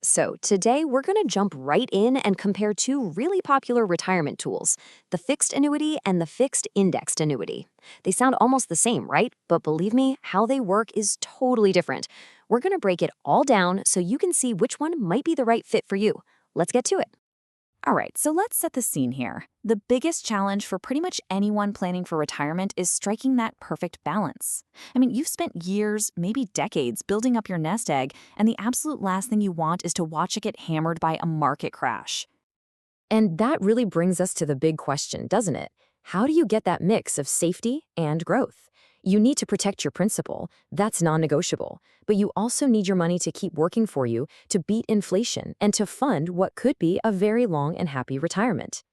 So, today we're going to jump right in and compare two really popular retirement tools, the fixed annuity and the fixed indexed annuity. They sound almost the same, right? But believe me, how they work is totally different. We're going to break it all down so you can see which one might be the right fit for you. Let's get to it. All right, so let's set the scene here. The biggest challenge for pretty much anyone planning for retirement is striking that perfect balance. I mean, you've spent years, maybe decades, building up your nest egg, and the absolute last thing you want is to watch it get hammered by a market crash. And that really brings us to the big question, doesn't it? How do you get that mix of safety and growth? You need to protect your principal. That's non-negotiable. But you also need your money to keep working for you, to beat inflation, and to fund what could be a very long and happy retirement.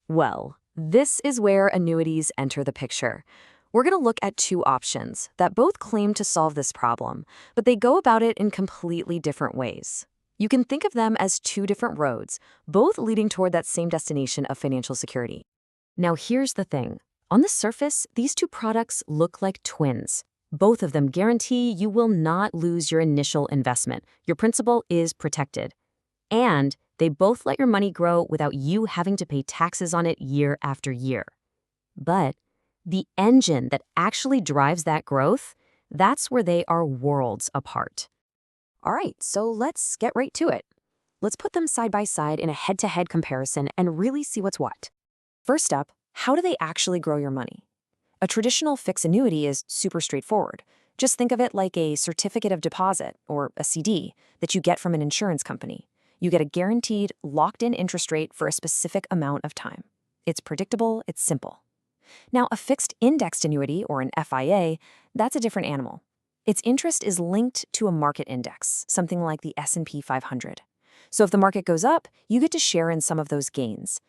Well, this is where annuities enter the picture. We're going to look at two options that both claim to solve this problem, but they go about it in completely different ways. You can think of them as two different roads, both leading toward that same destination of financial security. Now, here's the thing. On the surface, these two products look like twins. Both of them guarantee you will not lose your initial investment. Your principal is protected. And they both let your money grow without you having to pay taxes on it year after year. But the engine that actually drives that growth, that's where they are worlds apart. All right, so let's get right to it. Let's put them side by side in a head-to-head comparison and really see what's what. First up, how do they actually grow your money? A traditional fixed annuity is super straightforward. Just think of it like a certificate of deposit, or a CD, that you get from an insurance company. You get a guaranteed, locked-in interest rate for a specific amount of time. It's predictable, it's simple. Now, a fixed indexed annuity, or an FIA, that's a different animal. Its interest is linked to a market index, something like the S&P 500. So if the market goes up, you get to share in some of those gains.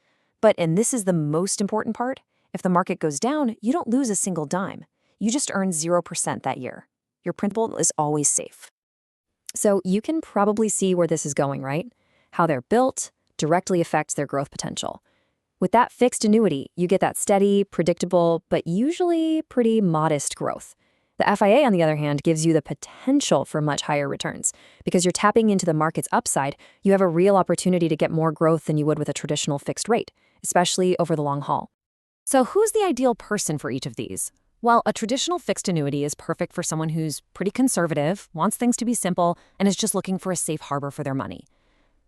But, and this is the most important part, if the market goes down, you don't lose a single dime. You just earn 0% that year. Your principal is always safe. So you can probably see where this is going, right? How they're built directly affects their growth potential. With that fixed annuity, you get that steady, predictable, but usually pretty modest growth. The FIA, on the other hand, gives you the potential for much higher returns. Because you're tapping into the market's upside, you have a real opportunity to get more growth than you would with a traditional fixed rate, especially over the long haul. So who's the ideal person for each of these? Well, a traditional fixed annuity is perfect for someone who's pretty conservative, wants things to be simple, and is just looking for a safe harbor for their money.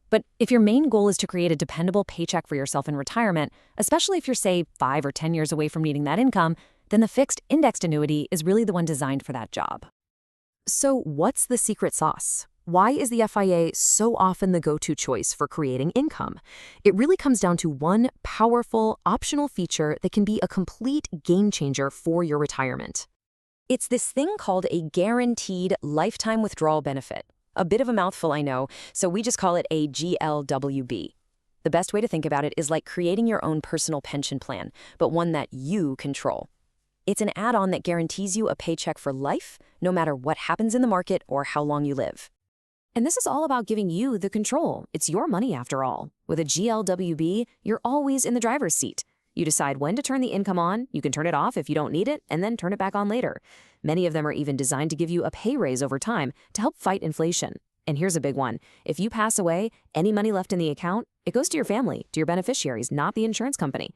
But if your main goal is to create a dependable paycheck for yourself in retirement, especially if you're, say, 5 or 10 years away from needing that income, then the fixed indexed annuity is really the one designed for that job. So what's the secret sauce? Why is the FIA so often the go-to choice for creating income? It really comes down to one powerful, optional feature that can be a complete game changer for your retirement. It's this thing called a guaranteed lifetime withdrawal benefit. A bit of a mouthful, I know, so we just call it a GLWB. The best way to think about it is like creating your own personal pension plan, but one that you control. It's an add-on that guarantees you a paycheck for life, no matter what happens in the market or how long you live. And this is all about giving you the control. It's your money after all. With a GLWB, you're always in the driver's seat. You decide when to turn the income on, you can turn it off if you don't need it, and then turn it back on later. Many of them are even designed to give you a pay raise over time to help fight inflation. And here's a big one. If you pass away, any money left in the account, it goes to your family, to your beneficiaries, not the insurance company.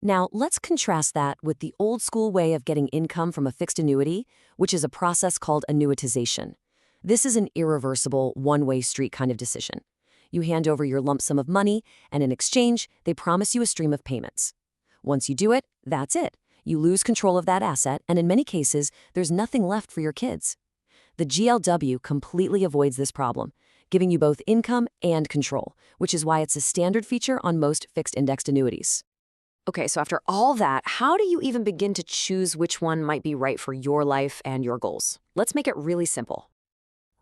Now, let's contrast that with the old school way of getting income from a fixed annuity, which is a process called annuitization. This is an irreversible, one-way street kind of decision. You hand over your lump sum of money, and in exchange, they promise you a stream of payments. Once you do it, that's it. You lose control of that asset, and in many cases, there's nothing left for your kids. The GLW completely avoids this problem, giving you both income and control, which is why it's a standard feature on most fixed-indexed annuities. Okay, so after all that, how do you even begin to choose which one might be right for your life and your goals? Let's make it really simple.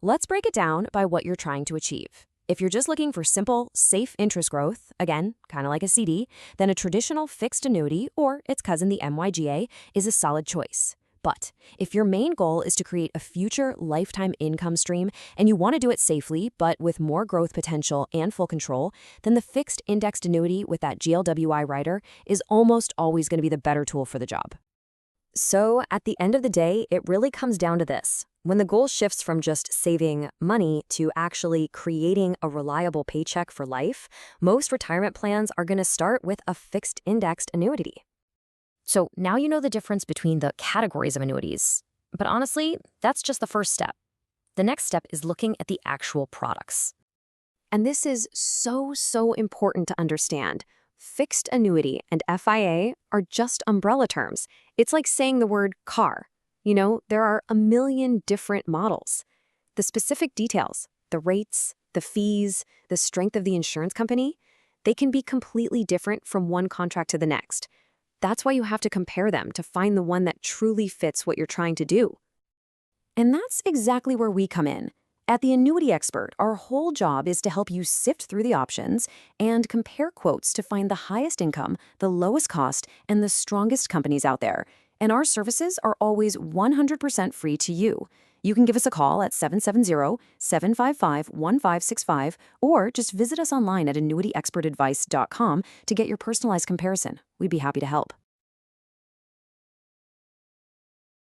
Let's break it down by what you're trying to achieve. If you're just looking for simple, safe interest growth, again, kind of like a CD, then a traditional fixed annuity, or its cousin the MYGA, is a solid choice. But if your main goal is to create a future lifetime income stream and you want to do it safely but with more growth potential and full control, then the fixed indexed annuity with that GLWI rider is almost always going to be the better tool for the job. So at the end of the day, it really comes down to this. When the goal shifts from just saving money to actually creating a reliable paycheck for life, most retirement plans are going to start with a fixed indexed annuity. So now you know the difference between the categories of annuities. But honestly, that's just the first step. The next step is looking at the actual products. And this is so important to understand. Fixed annuity and FIA are just umbrella terms. It's like saying the word car. There are a million different models. The specific details, the rates, the fees, the strength of the insurance company, they can be completely different from one contract to the next. That's why you have to compare them to find the one that truly fits what you're trying to do. And that's exactly where we come in. At the Annuity Expert, our whole job is to help you sift through the options and compare quotes to find the highest income, the lowest cost, and the strongest companies out there. And our services are always 100% free to you. You can give us a call at 770-755-1565 or just visit us online at annuityexpertadvice.com to get your personalized comparison. We'd be happy to help.